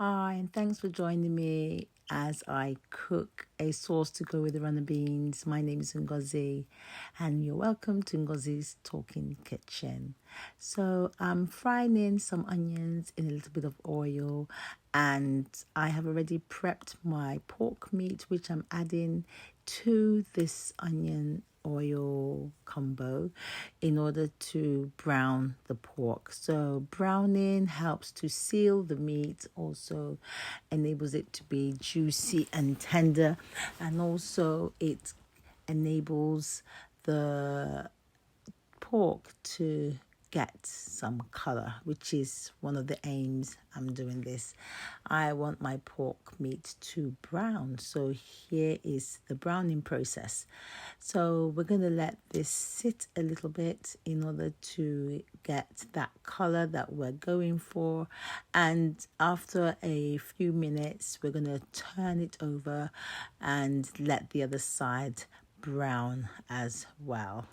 Hi, and thanks for joining me as I cook a sauce to go with the runner beans. My name is Ngozi, and you're welcome to Ngozi's Talking Kitchen. So I'm frying in some onions in a little bit of oil, and I have already prepped my pork meat, which I'm adding to this onion oil combo in order to brown the pork. So browning helps to seal the meat, also enables it to be juicy and tender, and also it enables the pork to get some color, which is one of the aims I'm doing this. I want my pork meat to brown, so here is the browning process. So we're going to let this sit a little bit in order to get that color that we're going for, and after a few minutes we're going to turn it over and let the other side brown as well.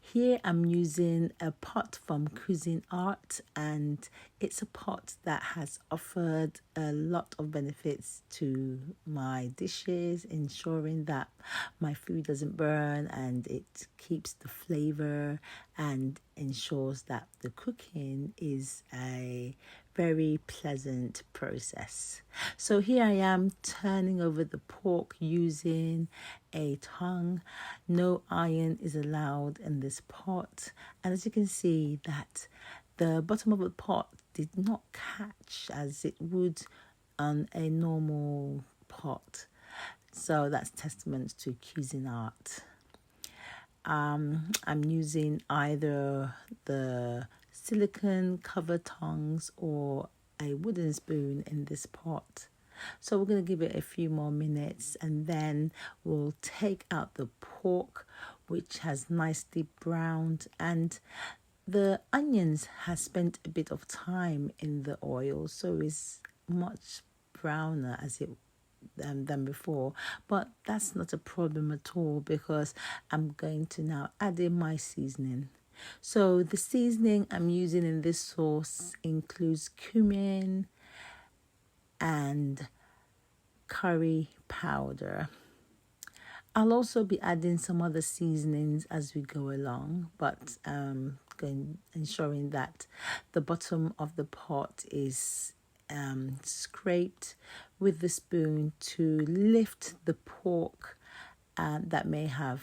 Here I'm using a pot from Cuisinart, and it's a pot that has offered a lot of benefits to my dishes, ensuring that my food doesn't burn and it keeps the flavor and ensures that the cooking is a very pleasant process. So here I am turning over the pork using a tongue. No iron is allowed in this pot, and as you can see that the bottom of the pot did not catch as it would on a normal pot. So that's testament to Cuisinart. I'm using either the silicone cover tongs or a wooden spoon in this pot. So we're going to give it a few more minutes, and then we'll take out the pork, which has nicely browned, and the onions has spent a bit of time in the oil, so it's much browner as it than before, but that's not a problem at all because I'm going to now add in my seasoning. So the seasoning I'm using in this sauce includes cumin and curry powder. I'll also be adding some other seasonings as we go along, but ensuring that the bottom of the pot is scraped with the spoon to lift the pork that may have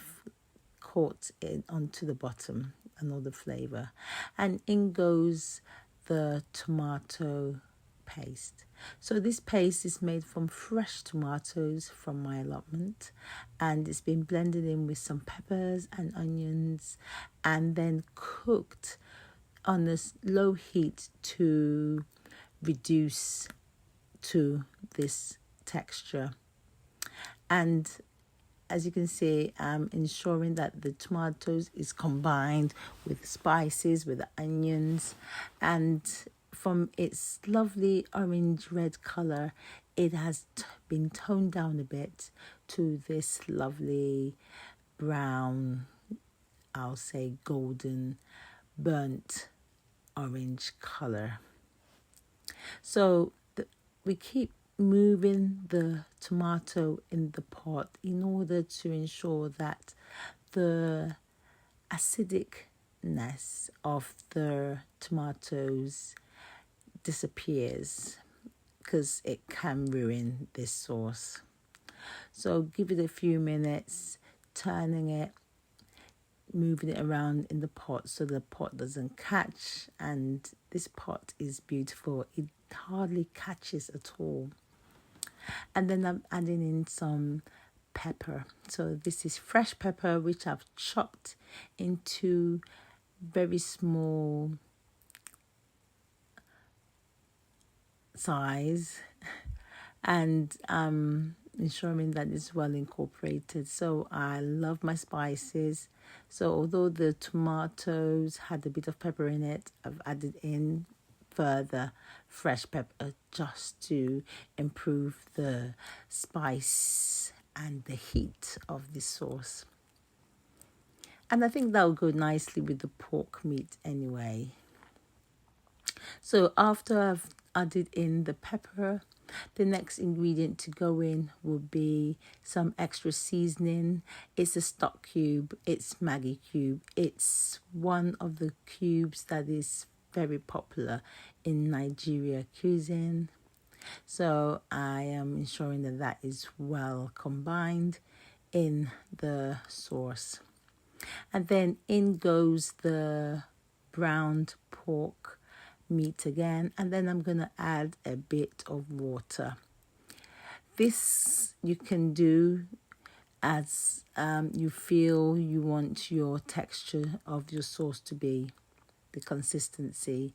caught it onto the bottom and all the flavor. And in goes the tomato paste. So this paste is made from fresh tomatoes from my allotment, and it's been blended in with some peppers and onions and then cooked on a low heat to reduce to this texture. And as you can see, I'm ensuring that the tomatoes is combined with spices, with the onions, and from its lovely orange red color, it has been toned down a bit to this lovely brown, I'll say golden, burnt orange color. So we keep moving the tomato in the pot in order to ensure that the acidicness of the tomatoes disappears, because it can ruin this sauce. So give it a few minutes, turning it, moving it around in the pot so the pot doesn't catch, and this pot is beautiful. It hardly catches at all. And then I'm adding in some pepper. So this is fresh pepper, which I've chopped into very small size, and ensuring that it's well incorporated. So I love my spices. So although the tomatoes had a bit of pepper in it, I've added in further fresh pepper just to improve the spice and the heat of this sauce. And I think that'll go nicely with the pork meat anyway. So after I've added in the pepper. The next ingredient to go in will be some extra seasoning. It's a stock cube. It's Maggi cube. It's one of the cubes that is very popular in Nigeria cuisine. So I am ensuring that that is well combined in the sauce. And then in goes the browned pork meat again, and then I'm going to add a bit of water. This you can do as you feel you want your texture of your sauce to be, the consistency.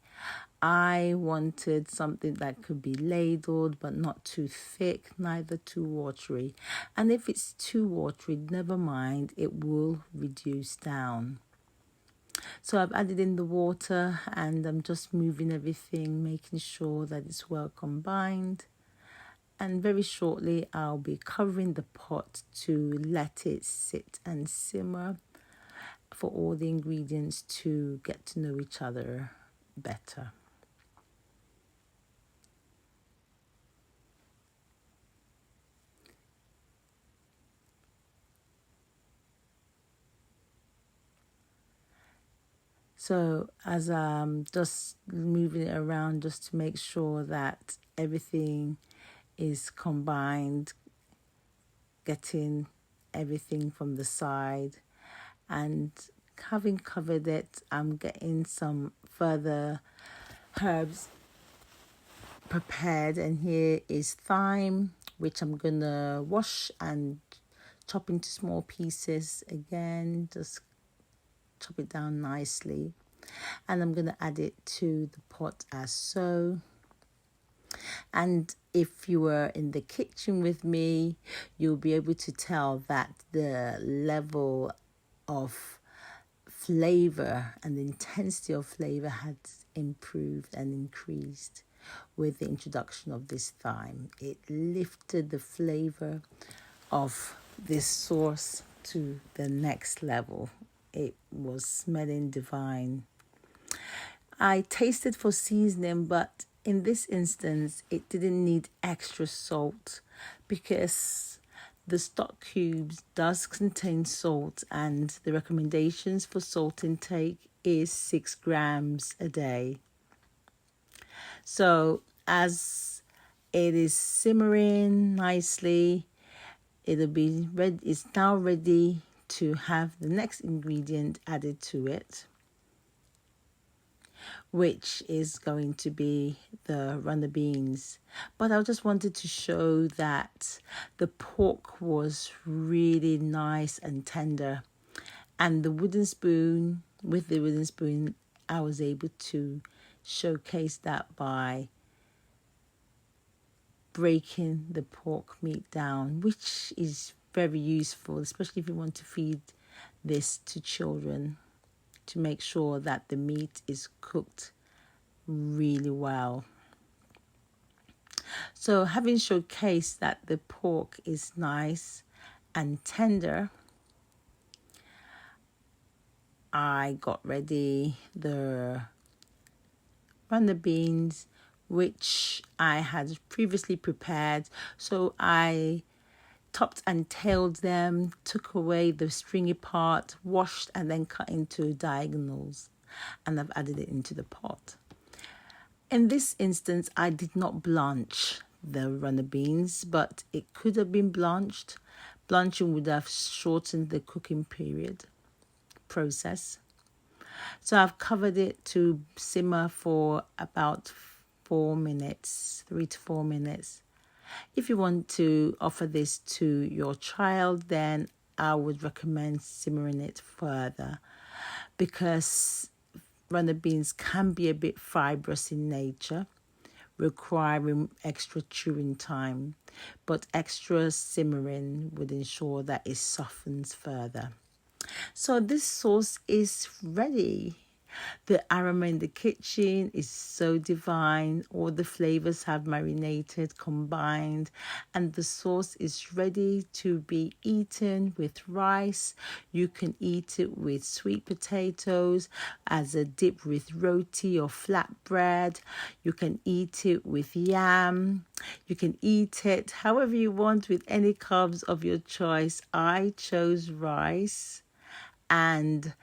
I wanted something that could be ladled but not too thick, neither too watery. And if it's too watery, never mind, it will reduce down. So I've added in the water and I'm just moving everything, making sure that it's well combined. And very shortly I'll be covering the pot to let it sit and simmer for all the ingredients to get to know each other better. So as I'm just moving it around just to make sure that everything is combined, getting everything from the side, and having covered it, I'm getting some further herbs prepared, and here is thyme, which I'm gonna wash and chop into small pieces again, just chop it down nicely, and I'm gonna add it to the pot as so. And if you were in the kitchen with me, you'll be able to tell that the level of flavor and the intensity of flavor had improved and increased with the introduction of this thyme. It lifted the flavor of this sauce to the next level. It was smelling divine. I tasted for seasoning, but in this instance, it didn't need extra salt because the stock cubes does contain salt, and the recommendations for salt intake is 6 grams a day. So as it is simmering nicely, it'll be ready. It's now ready to have the next ingredient added to it, which is going to be the runner beans. But I just wanted to show that the pork was really nice and tender, and with the wooden spoon, I was able to showcase that by breaking the pork meat down, which is very useful, especially if you want to feed this to children, to make sure that the meat is cooked really well. So having showcased that the pork is nice and tender, I got ready the runner beans, which I had previously prepared. So I topped and tailed them, took away the stringy part, washed and then cut into diagonals, and I've added it into the pot. In this instance, I did not blanch the runner beans, but it could have been blanched. Blanching would have shortened the cooking process. So I've covered it to simmer for about 4 minutes, 3 to 4 minutes. If you want to offer this to your child, then I would recommend simmering it further, because runner beans can be a bit fibrous in nature, requiring extra chewing time, but extra simmering would ensure that it softens further. So this sauce is ready, The aroma in the kitchen is so divine. All the flavors have marinated, combined, and the sauce is ready to be eaten with rice. You can eat it with sweet potatoes as a dip with roti or flatbread. You can eat it with yam. You can eat it however you want with any carbs of your choice. I chose rice, and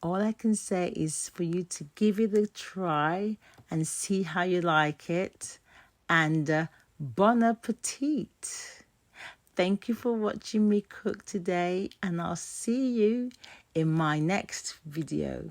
all I can say is for you to give it a try and see how you like it. And bon appetit. Thank you for watching me cook today, and I'll see you in my next video.